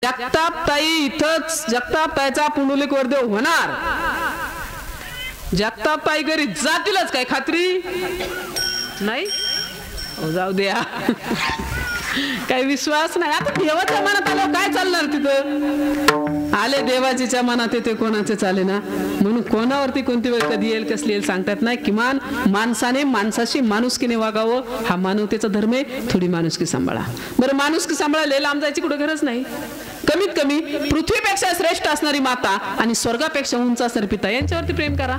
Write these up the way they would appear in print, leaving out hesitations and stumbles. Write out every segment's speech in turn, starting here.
जगतापताई इथंच जगतापताईचा पुंडलिक वरदेव होणार. जगतापताई घरी जातीलच काय खात्री नाही. जाऊ द्या काही विश्वास नाही. आता देवाच्या मनात आलं काय चालणार तिथं. आले देवाच्या मनात येते कोणाचे चाले ना. म्हणून कोणावरती कोणती वेळ कधी येईल कसली येईल सांगतात नाही. किमान माणसाने माणसाशी माणुसकीने वागावं हा मानवतेचा धर्म आहे. थोडी माणुसकी सांभाळा. बरं माणुसकी सांभाळायला लांब जायची कुठे गरज नाही. कमीत कमी पृथ्वीपेक्षा श्रेष्ठ असणारी माता आणि स्वर्गापेक्षा उंच असणारे पिता यांच्यावरती प्रेम करा.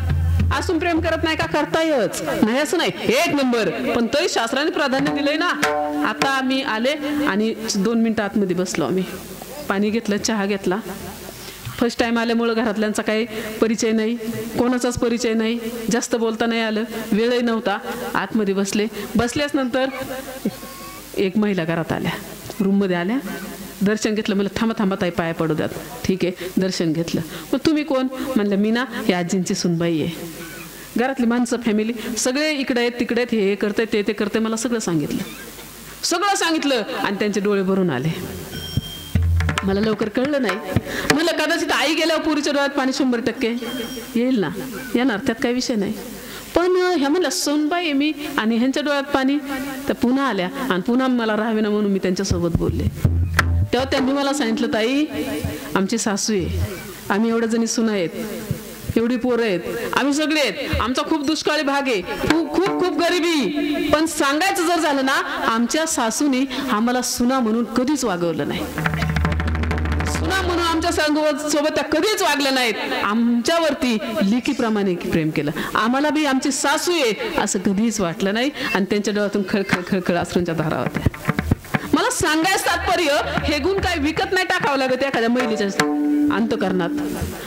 असून प्रेम करत नाही का. करतायच नाही असं नाही. एक नंबर. पण तरी शास्त्राने प्राधान्य दिलंय ना. आता आम्ही आले आणि 2 मिनिटं आतमध्ये बसलो. आम्ही पाणी घेतलं, चहा घेतला. फर्स्ट टाइम आल्यामुळं घरातल्यांचा काही परिचय नाही, कोणाचाच परिचय नाही, जास्त बोलता नाही आलं, वेळही नव्हता. आतमध्ये बसले. बसल्याच नंतर एक महिला घरात आल्या, रूममध्ये आल्या. दर्शन घेतलं. मला थांबा थांबा ताई पाया पडू द्यात. ठीक आहे दर्शन घेतलं. मग तुम्ही कोण म्हणलं मी ना या आजींची सुनबाई आहे. घरातली माणसं फॅमिली सगळे इकडे आहेत तिकडे आहेत. हे करते ते करते. मला सगळं सांगितलं आणि त्यांचे डोळे भरून आले. मला लवकर कळलं नाही. म्हणलं कदाचित आई गेल्यावर पुरीच्या डोळ्यात पाणी 100% येईल ना. येणार त्यात काही विषय नाही. पण ह्या म्हणलं सोनबाई मी आणि ह्यांच्या डोळ्यात पाणी. तर पुन्हा आल्या आणि पुन्हा मला राहावे ना म्हणून मी त्यांच्यासोबत बोलले. तेव्हा त्यांनी मला सांगितलं ताई आमची सासू आहे, आम्ही एवढ्या जणी सुना आहेत, एवढी पोरं आहेत, आम्ही सगळे आहेत, आमचा खूप दुष्काळी भाग आहे, खूप खूप खूप गरिबी. पण सांगायचं जर झालं ना आमच्या सासूने आम्हाला सुना म्हणून कधीच वागवलं नाही. सुना म्हणून आमच्या सोबत त्या कधीच वागल्या नाहीत. आमच्यावरती लेकीप्रमाणे प्रेम केलं. आम्हाला बी आमची सासू आहे असं कधीच वाटलं नाही. आणि त्यांच्या डोळ्यातून खळखळ अश्रूंच्या धारा होत्या. मला सांगायचं तात्पर्य हे गुण काय विकत नाही टाकावं लागत एखाद्या महिलेच्या अंतःकरणात.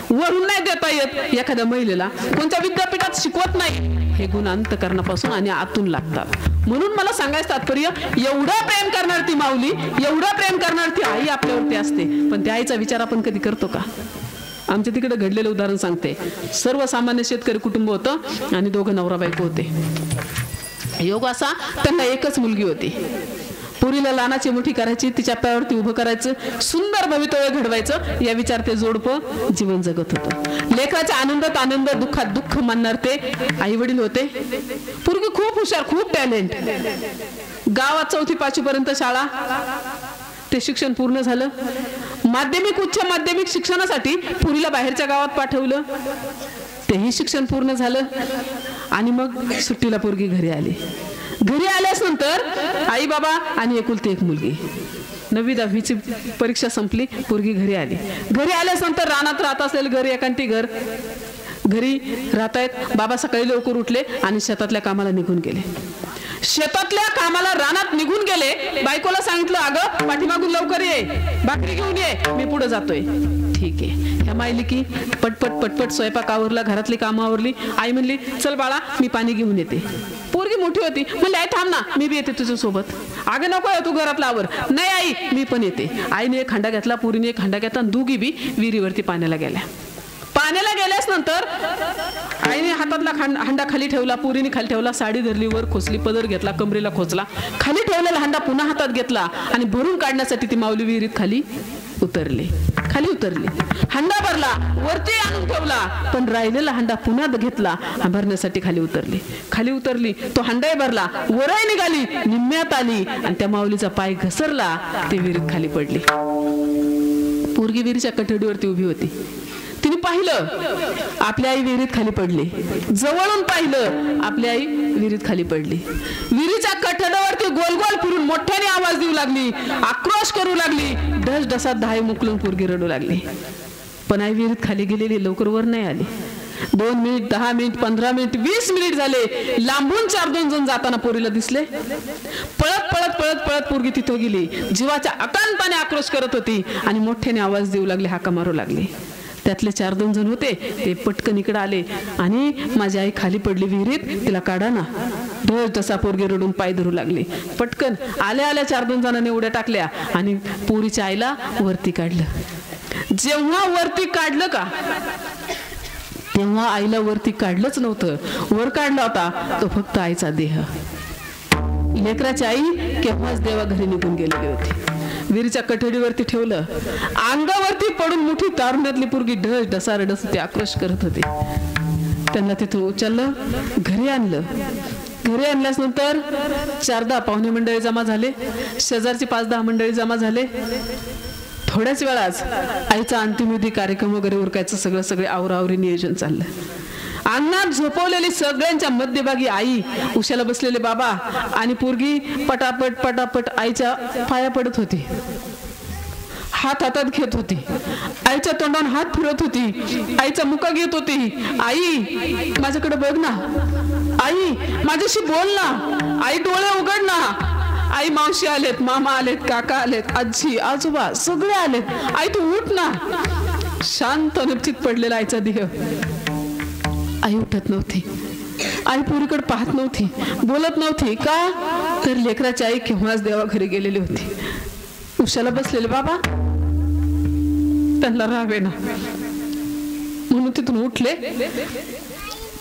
वरून नाही देता येत एखाद्या महिलेला. कोणत्या विद्यापीठात शिकवत नाही. हे गुण अंतःकरणापासून आणि आतून लागतात. म्हणून मला सांगायचं तात्पर्य एवढं प्रेम करणार ती माऊली, एवढं प्रेम करणार ती आई आपल्यावरती असते. पण त्या आईचा विचार आपण कधी करतो का. आमच्या तिकडे घडलेलं उदाहरण सांगते. सर्वसामान्य शेतकरी कुटुंब होतं आणि 2 नवरा बायको होते. योग असा त्यांना एकच मुलगी होती. पुरीला लहानाची मोठी करायची, तिच्या पायावरती उभं करायचं, सुंदर भवितव्य घडवायचं या विचार ते जोडपं जीवन जगत होतं. लेकराच्या आनंदात आनंद, दुःखात दुःख मानणार ते आई वडील होते. पोरगी खूप हुशार, खूप टॅलेंट. गावात 4थी 5वी पर्यंत शाळा, ते शिक्षण पूर्ण झालं. माध्यमिक उच्च माध्यमिक शिक्षणासाठी पुरीला बाहेरच्या गावात पाठवलं. तेही शिक्षण पूर्ण झालं. आणि मग सुट्टीला पोरगी घरी आली. घरी आल्यास नंतर आई बाबा आणि एकुलती एक मुलगी. 9वी 10वीची परीक्षा संपली. पोरगी घरी आली. घरी आल्यास नंतर रानात राहत असलेलं घर, एकांती घर, घरी राहतायत. बाबा सकाळी लवकर उठले आणि शेतातल्या कामाला निघून गेले. शेतातल्या कामाला रानात निघून गेले. बायकोला सांगितलं अगं पाठीमागून लवकर ये, भाकरी घेऊन ये, मी पुढे जातोय. ठीक आहे. ह्या मायली की पटपट स्वयंपाक आवरला, घरातली कामं आवरली. आई म्हणली चल बाळा मी पाणी घेऊन येते. पोरगी मोठी होती. म्हणले आई थांब ना मी बी येते तुझ्या सोबत. अगं नको तू घरातला आवर. नाही आई मी पण येते. आईने एक हंडा घेतला, पोरीने एक हंडा घेतला. दोघी बी विहिरीवरती पाण्याला गेल्या. पाण्याला गेल्यास नंतर आईने हातातला हंडा खाली ठेवला, पोरीने खाली ठेवला, साडी धरली, वर खोचली, पदर घेतला, कमरेला खोचला, खाली ठेवलेला हंडा पुन्हा हातात घेतला आणि भरून काढण्यासाठी ती माऊली विहिरीत खाली उतरली. हंडा भरला, वरती आणून ठेवला, पण राहिलेला हंडा पुन्हा घेतला, भरण्यासाठी खाली उतरली. तो हंडाही भरला, वरही निघाली, निम्म्यात आली आणि त्या माऊलीचा पाय घसरला. ती विहिरीत खाली पडली. पोरगी विहिरीच्या कठडीवरती उभी होती. तिने पाहिलं आपली आई विहिरीत खाली पडली. जवळून पाहिलं आपली आई विहिरीत खाली पडली. विहिरीच्या कठड्यावरती गोल गोल फिरून मोठ्याने आवाज देऊ लागली, आक्रोश करू लागली. ढसढसात धाय मुकलून पोरगी रडू लागली. पण आई विहिरीत खाली गेलेली लवकर वर नाही आली. 2 मिनिट, 10 मिनिट, 15 मिनिट, 20 मिनिट झाले. लांबून 4-2 जण जाताना पोरीला दिसले. पळत पोरगी तिथं गेली. जीवाच्या अकांताने आक्रोश करत होती आणि मोठ्याने आवाज देऊ लागली, हाका मारू लागली. त्यातले 4-2 जण होते ते पटकन इकडे आले आणि माझी आई खाली पडली विहिरीत, तिला काढा ना. ढसढसा पोरगी रडून पाय धरू लागली. पटकन आल्या 4-2 जणांनी उड्या टाकल्या आणि पोरीच्या आईला वरती काढलं. जेव्हा वरती काढलं का तेव्हा आईला वरती काढलंच नव्हतं. वर काढला होता तो फक्त आईचा देह. लेकराची आई केव्हाच देवा घरी निघून गेलेली होती. विहिरीच्या कठडीवरती ठेवलं. अंगावरती पडून मोठी तारुण्यातली पोरगी ढस ढसारडस ती आक्रोश करत होती. त्यांना तिथून उचललं, घरी आणलं. घरी आणल्यास नंतर 4-10 पाहुणे मंडळी जमा झाले, शेजारची 5-10 मंडळी जमा झाले. थोड्याच वेळाच आईचा अंतिमविधी कार्यक्रम वगैरे उरकायचं सगळे आवरावरी नियोजन चाललं. अंगणात झोपवलेली सगळ्यांच्या मध्यभागी आई, उशाला बसलेले बाबा आणि पोरगी पटापट पटापट आईच्या पाया पडत होती. हात हातात घेत होती, आईच्या तोंडावर हात फिरत होती, आईचा मुका घेत होती. आई माझ्याकडे बघ ना, आई माझ्याशी बोल ना, आई डोळे उघड ना. आई मावशी आलेत, मामा आलेत, काका आलेत, आजी आजोबा सगळे आलेत. आई तू उठ ना. शांत निश्चित पडलेला आईचा देह. आई उठत नव्हती. आई पोरीकडे पाहत नव्हती, बोलत नव्हती. का तर लेकराची आई केव्हाच देवा घरी गेलेली होती. उशाला बसलेले बाबा त्यांना राहावे ना म्हणून तिथून उठले,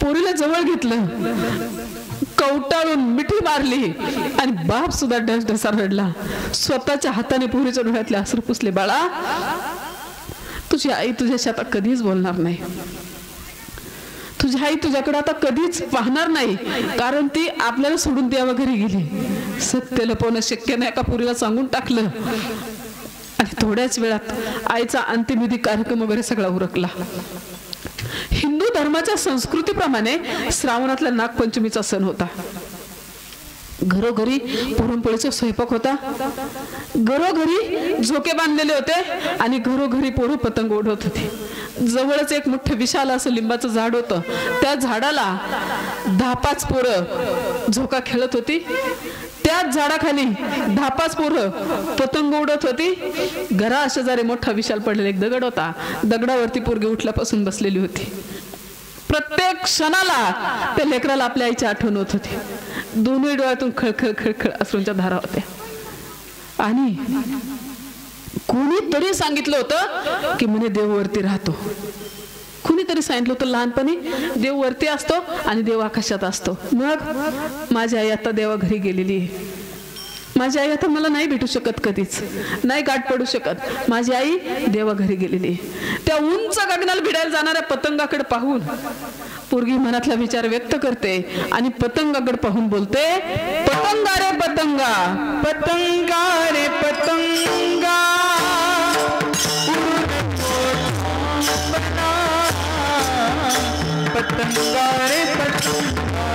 पोरीला जवळ घेतलं, कवटाळून मिठी मारली आणि बाप सुद्धा ढसढसा रडला. स्वतःच्या हाताने पोरीच्या डोळ्यातले अश्रू पुसले. बाळा तुझी आई तुझ्याशी आता कधीच बोलणार नाही, तुझी आई तुझ्याकडे आता कधीच पाहणार नाही, कारण ती आपल्याला सोडून देवा घरी गेली. सत्य लपवणं शक्य नाही का पोरीला सांगून टाकलं. आणि थोड्याच वेळात आईचा अंतिमविधी कार्यक्रम वगैरे सगळा उरकला. हिंदू धर्माच्या संस्कृतीप्रमाणे श्रावणातला नागपंचमीचा सण होता. घरोघरी पुरणपोळीचा स्वयंपाक होता, घरोघरी झोके बांधलेले होते आणि घरोघरी पोरं पतंग उडवत होते. जवळच एक मोठं विशाल असं लिंबाचं झाड होतं. त्या झाडाला 10-5 पोरं झोका खेळत होती. त्याच झाडाखाली 10-5 पोरं पतंग उडत होती. घरा शेजारी मोठा विशाल पडलेला एक दगड होता. दगडावरती पोरगी उठल्यापासून बसलेली होती. प्रत्येक क्षणाला त्या लेकराला आपल्या आईची आठवण होत होती. दोन्ही डोळ्यातून खळखळ खळखळ अश्रूंच्या धारा होत्या. आणि कोणीतरी सांगितलं होतं की म्हणे देव वरती राहतो. कुणीतरी सांगितलं होतं लहानपणी देव वरती असतो आणि देव आकाशात असतो. मग माझी आई आता देवा घरी गेलेली आहे. माझी आई आता मला नाही भेटू शकत, कधीच नाही गाठ पडू शकत. माझी आई देवा घरी गेलेली आहे. त्या उंच गगनाला भिडायला जाणाऱ्या पतंगाकडे पाहून पोरगी मनातला विचार व्यक्त करते आणि पतंगाकडे पाहून बोलते, पतंगा रे पतंगा, पतंगा रे पतंगा, पतंगा रे पतंगा,